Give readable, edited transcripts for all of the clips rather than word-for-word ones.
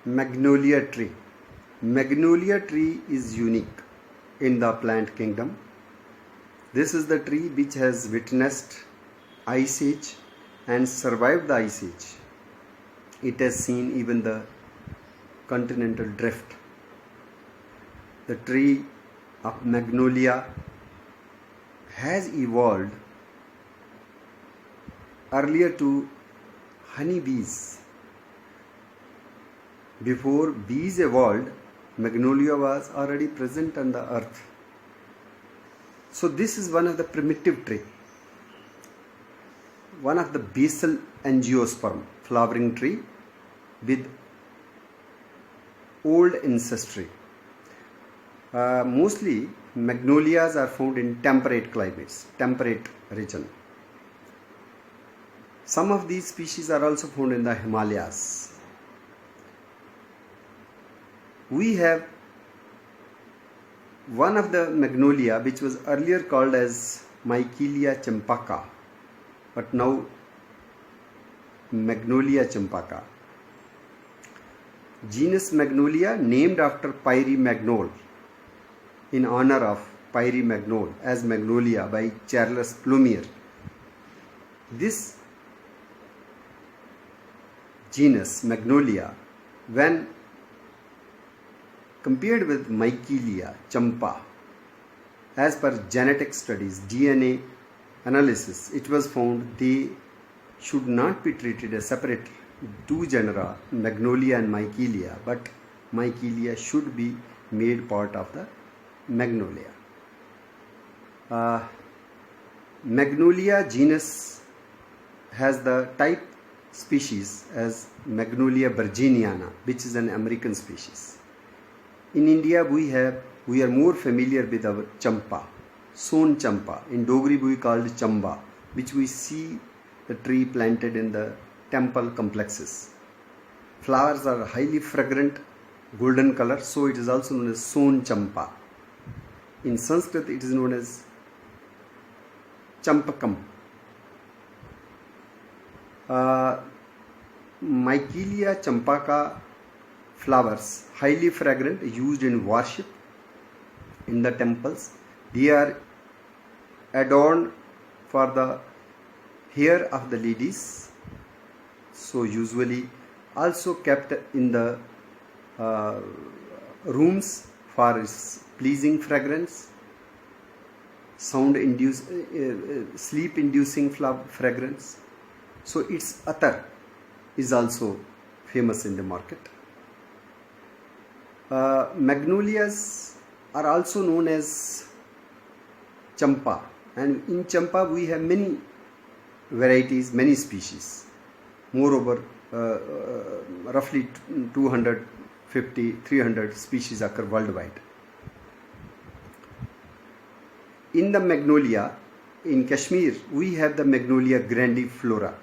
Magnolia tree. Magnolia tree is unique in the plant kingdom. This is the tree which has witnessed ice age and survived the ice age. It has seen even the continental drift. The tree of magnolia has evolved earlier to honeybees. Before bees evolved, magnolia was already present on the earth. So this is one of the primitive tree, one of the basal angiosperm flowering tree with old ancestry. Mostly magnolias are found in temperate climates, temperate region. Some of these species are also found in the Himalayas. We have one of the magnolia which was earlier called as Michelia champaka, but now Magnolia champaka. Genus Magnolia named after Pierre Magnol, in honor of Pierre Magnol as Magnolia by Charles Plumier. This genus Magnolia, when compared with Michelia champa, as per genetic studies, DNA analysis, it was found they should not be treated as separate two genera, Magnolia and Michelia, but Michelia should be made part of the Magnolia. Magnolia genus has the type species as Magnolia virginiana, which is an American species. In India, we are more familiar with our champa, Son champa. In Dogri, we call it chamba, which we see the tree planted in the temple complexes. Flowers are highly fragrant, golden color, so it is also known as Son champa. In Sanskrit, it is known as champakam. Michelia champaka flowers, highly fragrant, used in worship in the temples. They are adorned for the hair of the ladies, so usually also kept in the rooms for its pleasing fragrance, sleep inducing fragrance. So its attar is also famous in the market. Magnolias are also known as champa, and in champa we have many varieties, many species. Moreover, roughly 250-300 species occur worldwide. In the magnolia, in Kashmir, we have the Magnolia grandiflora,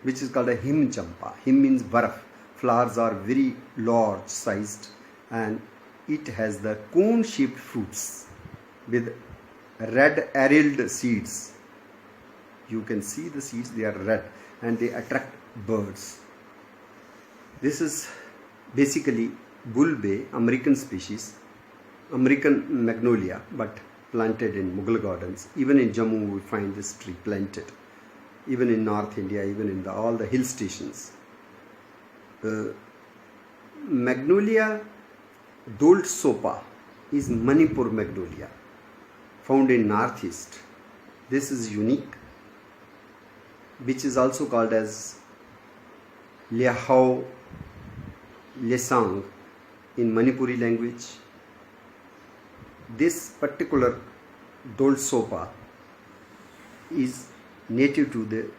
which is called a him champa. Him means barf. Flowers are very large sized and it has the cone shaped fruits with red arilled seeds. You can see the seeds, they are red and they attract birds. This is basically bulbe, American species, American magnolia, but planted in Mughal gardens. Even in Jammu we find this tree planted, even in North India, even in all the hill stations. Magnolia doltsopa is Manipur magnolia, found in northeast. This is unique, which is also called as Liahao Lesang in Manipuri language. This particular doltsopa is native to the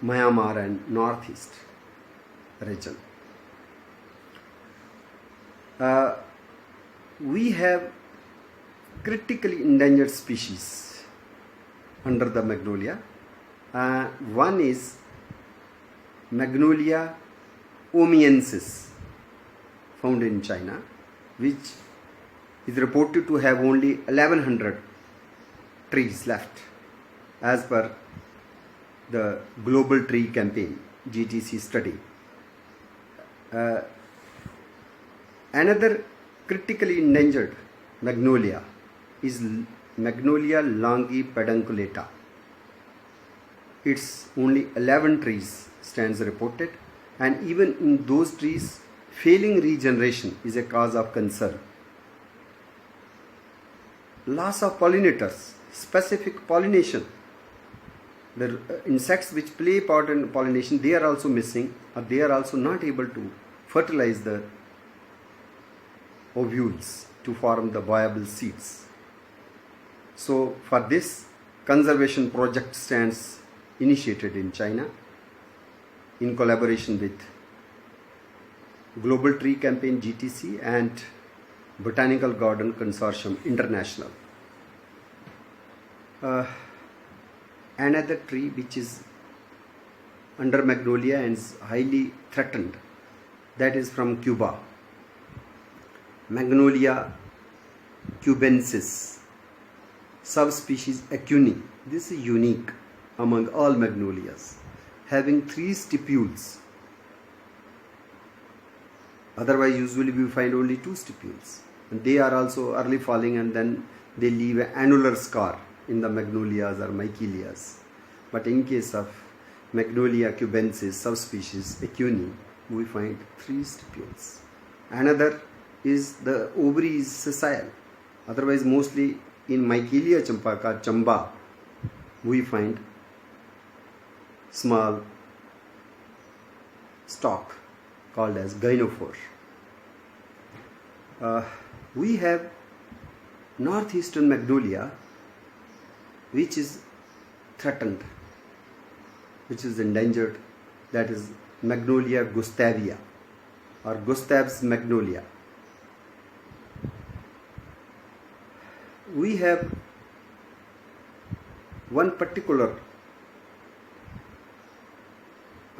Myanmar and northeast region. We have critically endangered species under the magnolia. One is Magnolia omiensis, found in China, which is reported to have only 1100 trees left as per the Global Tree Campaign GTC study. Uh, Another critically endangered magnolia is Magnolia longi pedunculata. It's only 11 trees stands reported, and even in those trees, failing regeneration is a cause of concern. Loss of pollinators, specific pollination. The insects which play a part in pollination, they are also missing, or they are also not able to fertilize the ovules to form the viable seeds. So for this, conservation project stands initiated in China in collaboration with Global Tree Campaign GTC and Botanical Garden Consortium International. Another tree which is under magnolia and is highly threatened, that is from Cuba, Magnolia cubensis, subspecies acuni. This is unique among all magnolias, having 3 stipules. Otherwise, usually we find only 2 stipules. And they are also early falling, and then they leave an annular scar in the magnolias or michelias. But in case of Magnolia cubensis, subspecies acuni, we find 3 stipules. Another is the ovary is sessile. Otherwise, mostly in Michelia champaka, chamba, we find small stalk called as gynophore. We have northeastern magnolia which is threatened, which is endangered, that is Magnolia gustavia or Gustav's magnolia. We have one particular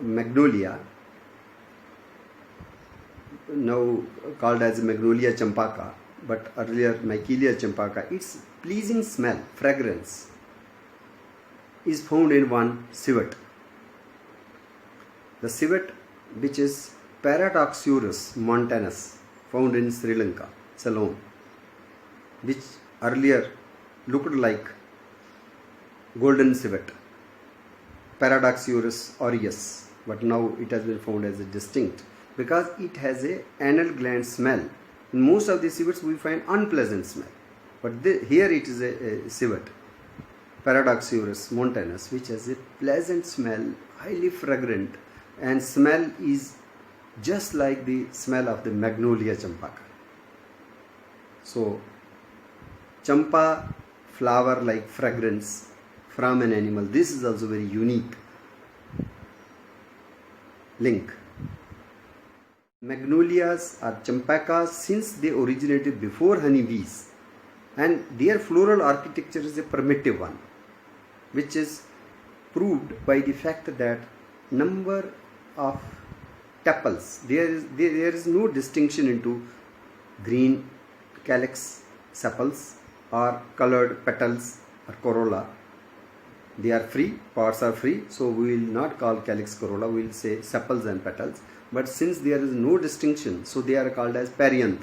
magnolia now called as Magnolia champaka, but earlier Michelia champaka. Its pleasing smell, fragrance is found in one civet. The civet, which is Paradoxurus montanus, found in Sri Lanka, Ceylon, which earlier looked like golden civet, Paradoxurus aureus, but now it has been found as a distinct because it has a anal gland smell. In most of the civets we find unpleasant smell, but here it is a civet, Paradoxurus montanus, which has a pleasant smell, highly fragrant, and smell is just like the smell of the Magnolia champaka. So champa flower like fragrance from an animal, this is also very unique link. Magnolias are champakas since they originated before honeybees, and their floral architecture is a primitive one, which is proved by the fact that number of tepals, there is no distinction into green calyx sepals or colored petals or corolla. They are free, parts are free, so we will not call calyx corolla, we will say sepals and petals. But since there is no distinction, so they are called as perianth.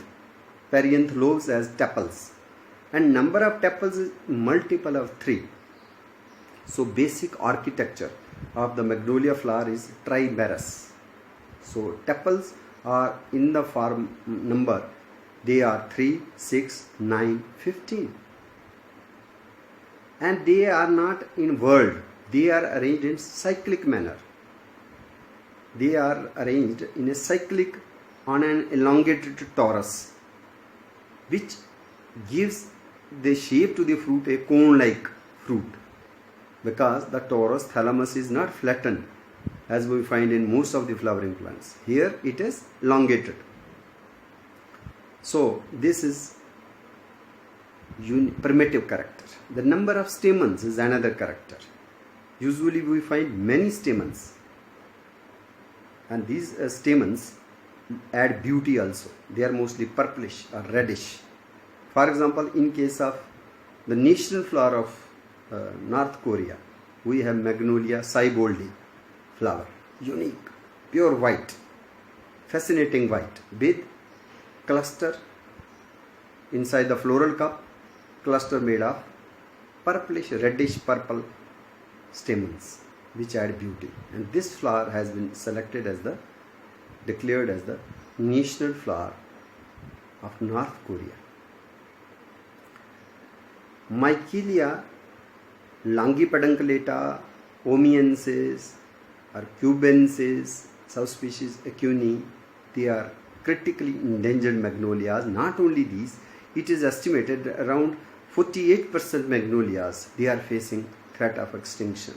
Perianth lobes as tepals, and number of tepals is multiple of 3. So basic architecture of the magnolia flower is trimerous. So tepals are in the form number, they are 3, 6, 9, 15. And they are not in whorled, they are arranged in cyclic manner. They are arranged in a cyclic on an elongated torus, which gives the shape to the fruit, a cone-like fruit, because the torus thalamus is not flattened as we find in most of the flowering plants. Here it is elongated. So this is primitive character. The number of stamens is another character. Usually we find many stamens, and these stamens add beauty also. They are mostly purplish or reddish. For example, in case of the national flower of North Korea, we have Magnolia saiboldi flower, unique, pure white. fascinating white with cluster inside the floral cup, cluster made of purplish, reddish purple stamens which add beauty. And this flower has been declared as the national flower of North Korea. Michelia longipedunculaata, omiensis or cubensis, subspecies acuni, they are critically endangered magnolias. Not only these, it is estimated around 48% magnolias they are facing threat of extinction.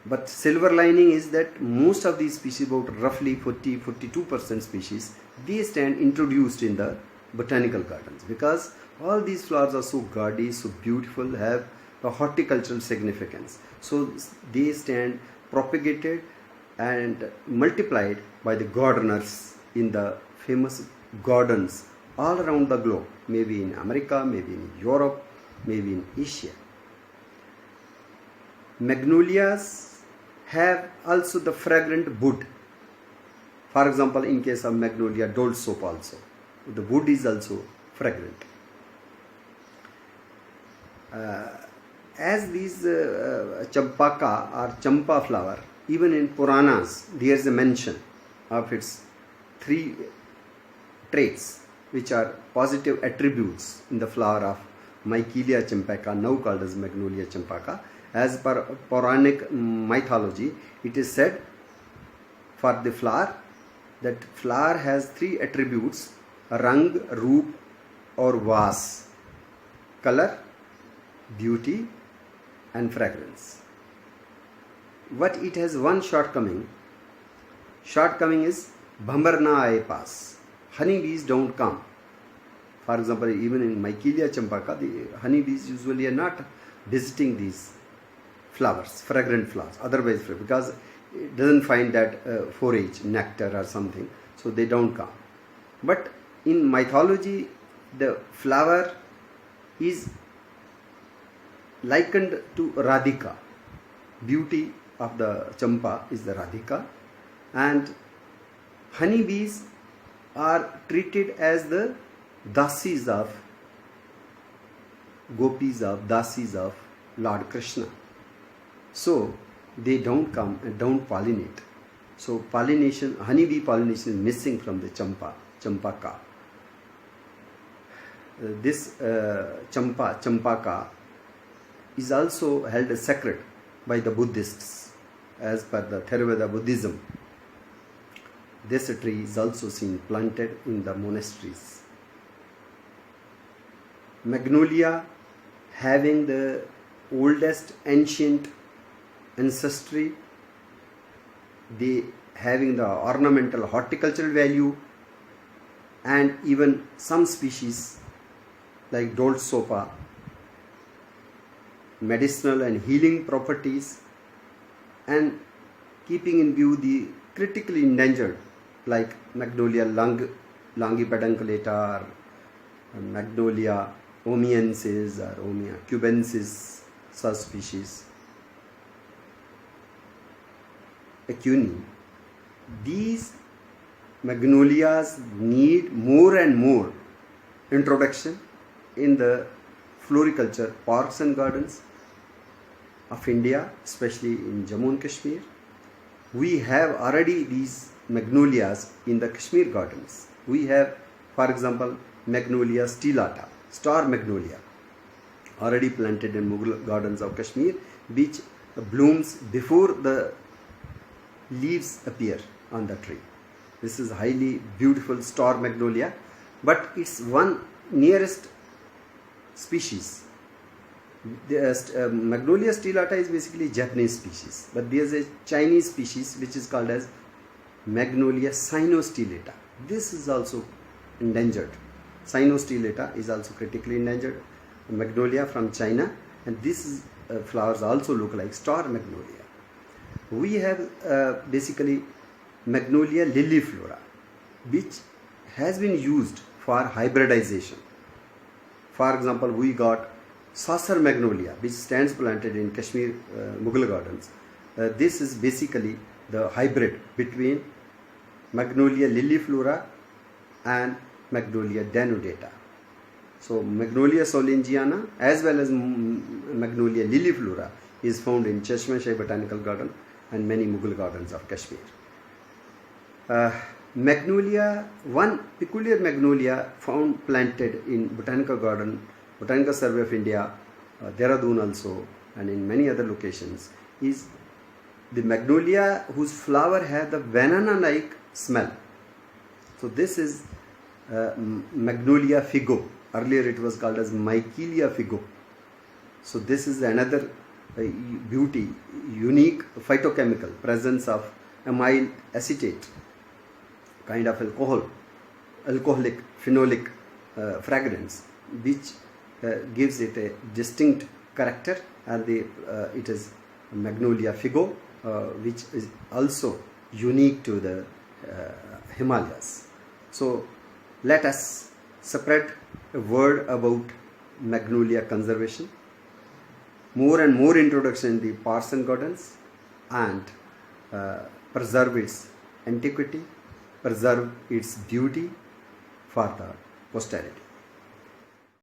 But silver lining is that most of these species, about roughly 42% species, they stand introduced in the botanical gardens because all these flowers are so gaudy, so beautiful, have a horticultural significance. So they stand propagated and multiplied by the gardeners in the famous gardens all around the globe, maybe in America, maybe in Europe, maybe in Asia. Magnolias have also the fragrant wood. For example, in case of Magnolia Dolce soap also, the wood is also fragrant. As these champaka or champa flower, even in Puranas, there is a mention of its 3 traits which are positive attributes in the flower of Michelia champaka, now called as Magnolia champaka. As per Puranic mythology, it is said for the flower that flower has 3 attributes: rang, roop or vas, color, beauty and fragrance. But it has one shortcoming. Shortcoming is bhambar na aaye paas. Honeybees don't come. For example, even in Michelia champaka, the honeybees usually are not visiting these flowers, fragrant flowers, otherwise because it doesn't find that forage, nectar or something, so they don't come. But in mythology, the flower is likened to Radhika. Beauty of the champa is the Radhika, and honeybees are treated as the dasis of gopis of dasis of Lord Krishna. So they don't come and don't pollinate. So pollination, honeybee pollination is missing from the champaka. This champaka is also held as sacred by the Buddhists as per the Theravada Buddhism. This tree is also seen planted in the monasteries. Magnolia, having the oldest ancient ancestry, they having the ornamental horticultural value, and even some species like Dolce sopa, medicinal and healing properties, and keeping in view the critically endangered like Magnolia longipedunculaata or Magnolia omiensis or Omia cubensis subspecies acuni. These magnolias need more and more introduction in the floriculture parks and gardens of India, especially in Jammu and Kashmir. We have already these magnolias in the Kashmir gardens. We have, for example, Magnolia stellata, star magnolia, already planted in Mughal gardens of Kashmir, which blooms before the leaves appear on the tree. This is highly beautiful star magnolia, but it's one nearest species. The Magnolia stellata is basically Japanese species, but there is a Chinese species which is called as Magnolia cynostellata. This is also endangered. Cynostellata is also critically endangered magnolia from China, and this flowers also look like star magnolia. We have basically Magnolia liliflora, which has been used for hybridization. For example, we got Saucer magnolia, which stands planted in Kashmir Mughal gardens. This is basically the hybrid between Magnolia liliflora and Magnolia denudata. So Magnolia solingiana as well as Magnolia liliflora is found in Chashma Shahi Botanical Garden and many Mughal gardens of Kashmir. Magnolia, one peculiar magnolia found planted in Botanical Garden, Botanical Survey of India, Dehradun also, and in many other locations, is the magnolia whose flower has the banana-like smell. So this is Magnolia figo. Earlier it was called as Michelia figo. So this is another beauty, unique phytochemical presence of amyl acetate, kind of alcoholic, phenolic fragrance, which gives it a distinct character, and it is Magnolia figo, which is also unique to the Himalayas. So let us spread a word about Magnolia conservation, more and more introduction in the parks and gardens, and preserve its antiquity, preserve its beauty for the posterity.